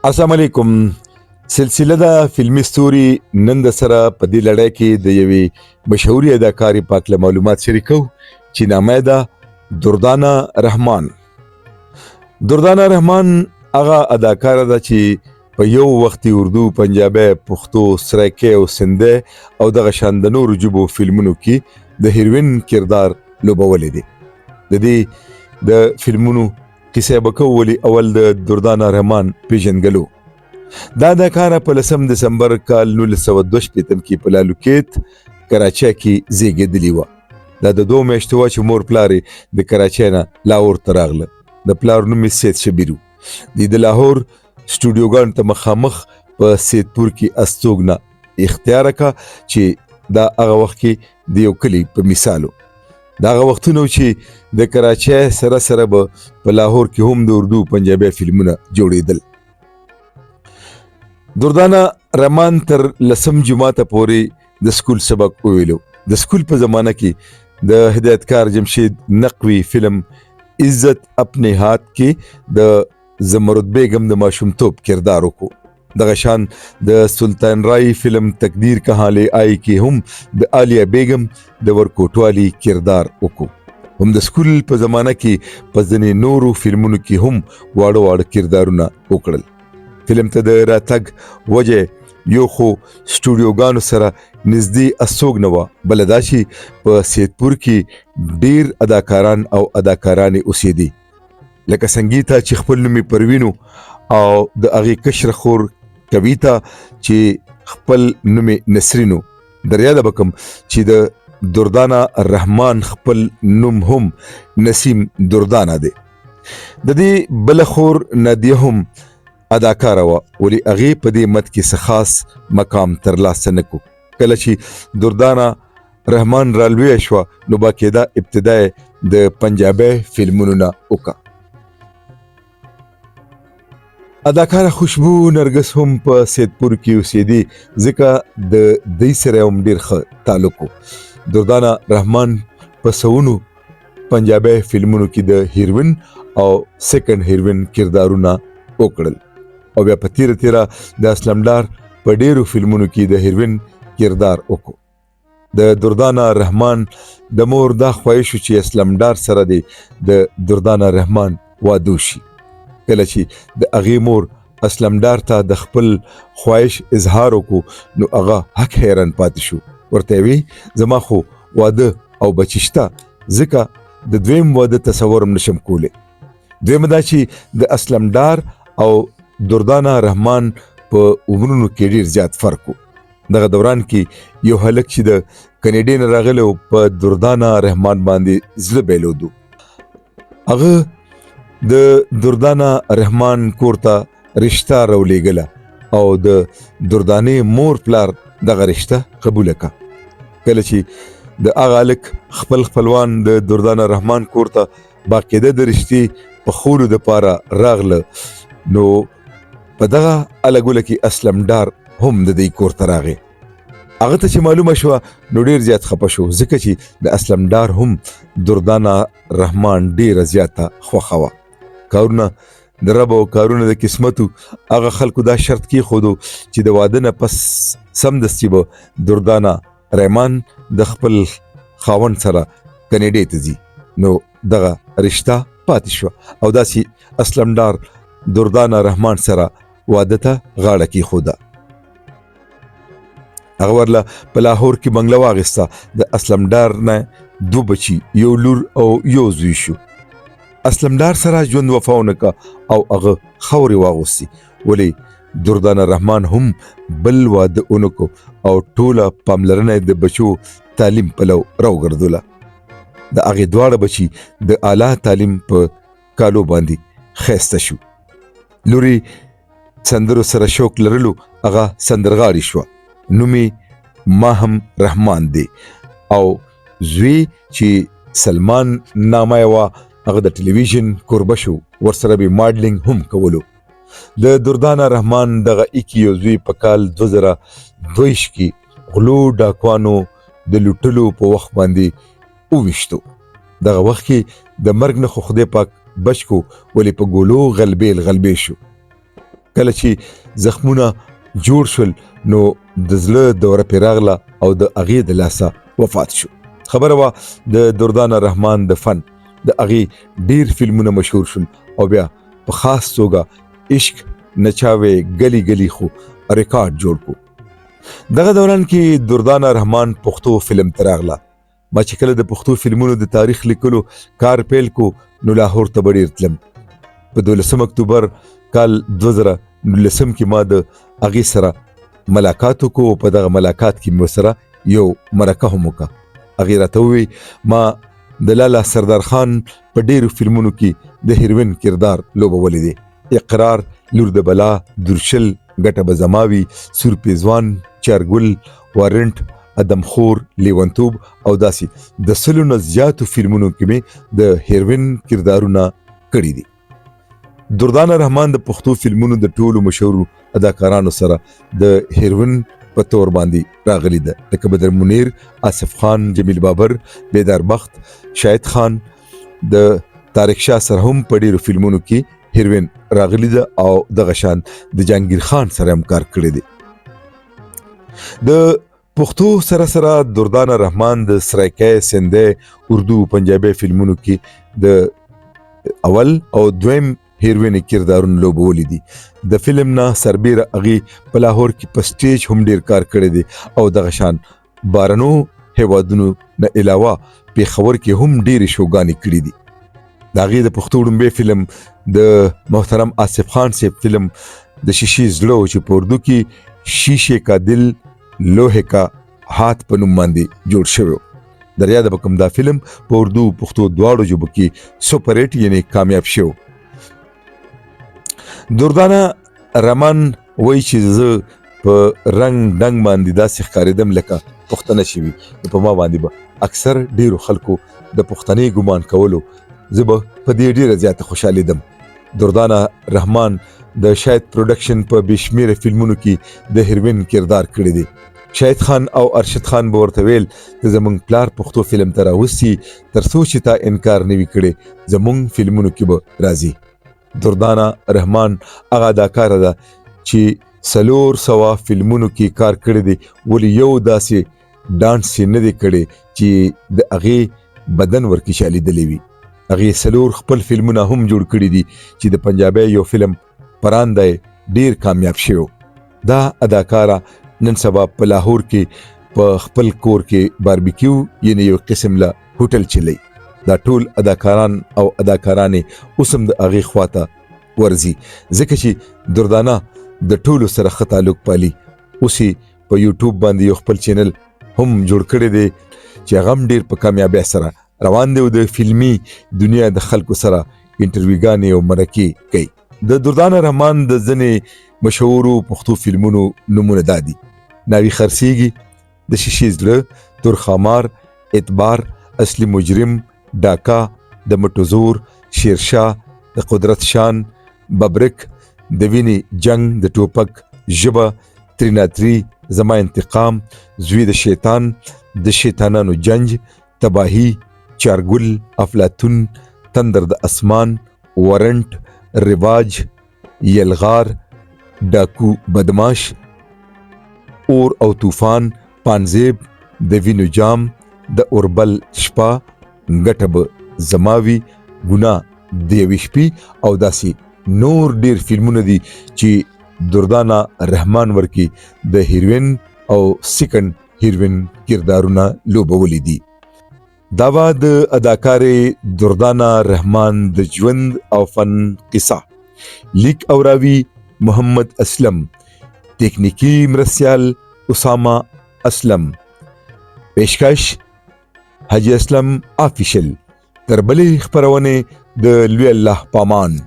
السلام علیکم. سلسله د فلمي ستوري نن د سره په دې لړۍ کې د یوې مشهورې اداکارې پاک له معلومات شریکو چې نامه یې ده دردانه رحمان. دردانه رحمان هغه اداکاره ده چې په یو وخت اردو، پنجابي، پښتو، سرایکي او سندي او دغه شان د نورو ژبو فلمونو کې د هیروین کردار لوبولی دی. د دې د فلمونو کیسه به کوو ولې اول د دردانه رحمان پیژنګلو. دا اداکاره په 10 دسمبر کال 1962 کې په لالوکیت کراچۍ کې زیږېدلې وه. دا د 2 میاشتو وه چې مور پلار د کراچۍ نه لاهور ته راغله. د پلار نوم یې سید شبیر و. د لاهور سټوډیوګانو ته مخامخ په سیدپور کې استوګنه اختیار کړه چې دا هغه وخت کې د یو کلي په مثالو. دا هغه وختونه چې د کراچۍ سره سره به په لاهور کې هم د اردو پنجابي فلمونه جوړېدل. دردانه رحمان تر 10 جماعته پورې د سکول سبق وویلو. د سکول په زمانه کې د هدایتکار جمشید نقوی فلم عزت اپنے ہاتھ کې د زمرد بیگم د ماشومتوب کردار وکړو. دغه شان د سلطان رای فلم تقدیر کہاں لے آئی کې هم د عالیه بیگم د ورکوټوالي کردار وکړو. هم د سکول په زمانه کې په ځینې نورو فلمونو کې هم واړه واړه کردارونه وکړل. فلم ته د راتګ وجه یو خو سټوډیوګانو سره نږدې استوګنه وه، بله دا چې په سیدپور کې ډیر اداکاران او اداکارانې اوسېدي، لکه سنګیتا چې خپل نوم یې پروینو او د هغې کشره خور کویتا چې خپل نوم یې نسرینو. در یاده به کم چې د دردانه رحمان خپل نوم هم نسیم دردانه دی. د دې بله خور نادیه هم اداکاره وه، ولې هغې په دې مد کې څه خاص مقام ترلاسه نه کړو. کله چې دردانه رحمان رالویه شوه نو باقاعده ابتدا د پنجابي فلمونو نه وکړه. اداکاره خوشبو نرګس هم په سیدپور کې اوسېدي، ځکه د دوی سره هم ډېر ښه تعلق و. دردانه رحمان په سوونو پنجابي فلمونو کې د هیروین او سیکنډ هیروین کردارونه وکړل، او بیا په تیره تیره د اسلمدار په ډېرو فلمونو کې د هیروین کردار وکړو. د دردانه رحمان د مور دا خواهش و چې اسلمدار سره د دردانه رحمان واده وشي. کله چې د هغې مور اسلمدار ته د خپل خواهش اظهار وکړو نو هغه حق حیران پاتې شو. ورته وی زما خو واده او بچی شته، ځکه د دویم واده تصور هم نشم کولی. دویمه دا چې د اسلمدار او دردانه رحمان په عمرونو کې ډېر زیات فرق و. دغه دوران کې یو هلک چې د کنیډې نه راغلی و په دردانه رحمان باندې زړه بایلودو. هغه د دردانه رحمان کور ته رشته راولیږله او د دردانې مور پلار دغه رشته قبوله کړه. کله چې د هغه هلک خپل خپلوان د دردانه رحمان کور ته باقاعده د رشتې په خولو دپاره راغله نو په دغه الګوله کې اسلمدار هم د دې کور ته راغی. هغه ته چې معلومه شوه نو ډېر زیات خفه شو، ځکه چې د اسلمدار هم دردانه رحمان ډېره زیاته خوښه وه. کارونه د رب او کارونه د قسمتو. هغه خلکو دا شرط کېښودو چې د واده نه پس سمدستي به دردانه رحمان د خپل خاوند سره کنیډې ته ځي. نو دغه رشته پاتې شوه او داسې اسلمدار دردانه رحمان سره واده ته غاړه کېښوده. هغه ورله په لاهور کې بنګله واخیسته. د اسلمدار نه 2 بچي، یو لور او یو زوی شو. اسلمدار سره ژوند وفا ونه کړه او هغه خاورې واغوستې، ولې دردانه رحمان هم بل واده ونه کړو او ټوله پاملرنه د بچو تعلیم پلو راوګرځوله. د هغې دواړه بچي د اعلی تعلیم په کالو باندې ښایسته شو. لورې سندرو سره شوق لرلو، هغه سندرغاړې شوه. نوم یې ماهم رحمان دی او زوی چې سلمان نامه یې وه هغه د ټلویزیون کوربه شو، ورسره به ماډلینګ هم کولو. د دردانه رحمان دغه ایکی یو زوی په کال 2022 کې غلو ډاکوانو د لوټلو په وخت باندې وویشتو. دغه وخت کې د مرګ نه خو خدای پاک بچ کو، ولې په ګولو غلبیل شو. کله چې زخمونه جوړ شول نو د زړه دوره پرې راغله او د هغې د لاسه وفات شو. خبره وه د دردانه رحمان د فن د هغې ډیر فلمونه مشهور شول او بیا په خاص توګه عشق نچاوي گلی گلی خو ریکارډ جوړ کو. دغه دوران کې دردانه رحمان پښتو فلم ته راغله. ما چې کله د پښتو فلمونو د تاریخ لیکلو کار پیل کو نو لاهور ته به ډېر تلم. په 12 اکتوبر کال 2019 کې ما د هغې سره ملاقات وکړو. په دغه ملاقات کې مې ورسره یو مرکه هم وکړه. هغې راته وویل ما د لالا سردار خان په ډېرو فلمونو کې د هیروین کردار لوبولی دی. اقرار، لور د بلا، درشل، ګټه به زما وي، سور پیزوان، چارګل، وارنټ، ادمخور، لیونتوب او داسې د 100 نه زیاتو فلمونو کې مې د هیروین کردارونه کړي دي. دردانه رحمان د پښتو فلمونو د ټولو مشهورو اداکارانو سره د هیروین په تور باندې راغلی ده، لکه بدر منیر، آصف خان، جمیل بابر، بیدار بخت، شاهد خان. د طارق شاه سره هم په ډیرو فلمونو کې هیروین راغلی ده او دغه شان د جهانگیر خان سره هم کار کړی دی. د پښتو سره سره دردانه رحمان د سرایکای، سندی، اردو، پنجابي فلمونو کې د اول او دویم هیروین کردارونه لوبولی دي. د فلم نه سربیره هغې په لاهور کې په سټیج هم ډیر کار کړی دی او دغه شان بارنو هیوادونو نه علاوه پیښور کې هم ډیرې شوګانې کړي دي. د هغې د پښتو ډومبی فلم د محترم آصف خان صاحب فلم د شیشې زړه چې په اردو کې شیشې کا دل لوهے کا ہاتھ په نوم باندې جوړ شوی. دریا د بکم دا فلم په اردو پښتو دواړو ژبو کې سپر هټ یعنی کامیاب شو. دردانه رحمان وایي چې زه په رنګ ډنګ باندې داسې ښکارېدم لکه پښتنه شوي. په ما باندې به اکثر ډیرو خلکو د پښتنۍ ګمان کولو. زه به په دې ډیره زیاته خوشحالېدم. دردانه رحمان د شاهد پروډکشن په بېشمېره فلمونو کې د هیروین کردار کړی دی. شاهد خان او ارشد خان به ورته ویل ته زمونږ پلار پښتو فلم ته راوستي تر څو چې تا انکار نه وي کړی زمونږ فلمونو کې به راځي. دردانه رحمان هغه اداکاره ده چې 400 فلمونو کې کار کړی دی ولې یو داسې ډانس یې نه دی کړی چې د هغې بدن ورکې شالیدلی وي. هغې 4 خپل فلمونه هم جوړ کړي دي چې د پنجابي یو فلم پرانده ډیر کامیاب شو. دا اداکاره نن سبا په لاهور کې په خپل کور کې باربیکیو یعنی یو قسم له هوټل چلی. دا ټول اداکاران او اداکارانې اوس هم د هغې خواته ورځي ځکه چې دردانه د ټولو سره ښه تعلق پالي. اوس یې په یوټیوب باندې یو خپل چینل هم جوړ کړی دی چې هغه هم ډیر په کامیابۍ سره روان دی او د فلمي دنیا د خلکو سره انټرویوګانې او مرکې کوي. د دردانه رحمان د ځینې مشهورو پښتو فلمونو نومونه دا دي: ناوی خرڅیږي، د شیشې زړه، تورخمار، اعتبار، اصلي مجرم، ډاکا، د مټو زور، شیرشاه، د قدرت شان، ببرک، د وینې جنگ، د ټوپک ژبه، تریناتری، زما انتقام، زوی د شیطان، د شیطانانو جنج، تباهی، چارګل، افلاطون، تندر د اسمان، وارنټ، رواج، یلغار، ډاکو بدماش، اور او طوفان، پانزیب، د وینو جام، د اوربل شپه، ګټه به زماوي، ګناه د یوې شپې او داسې نور ډیر فلمونه دي چې دردانه رحمان ورکی د هیروین او سیکنډ هیروین کردارونه لوبولی دي. دا به د اداکارې دردانه رحمان د ژوند او فن قصه. لیک او راوي محمد اسلم، تکنیکی مرسیال اسامه اسلم، پیشکش حاجی اسلم آفیشل. تر بلې خپرونې د لوی الله پامان.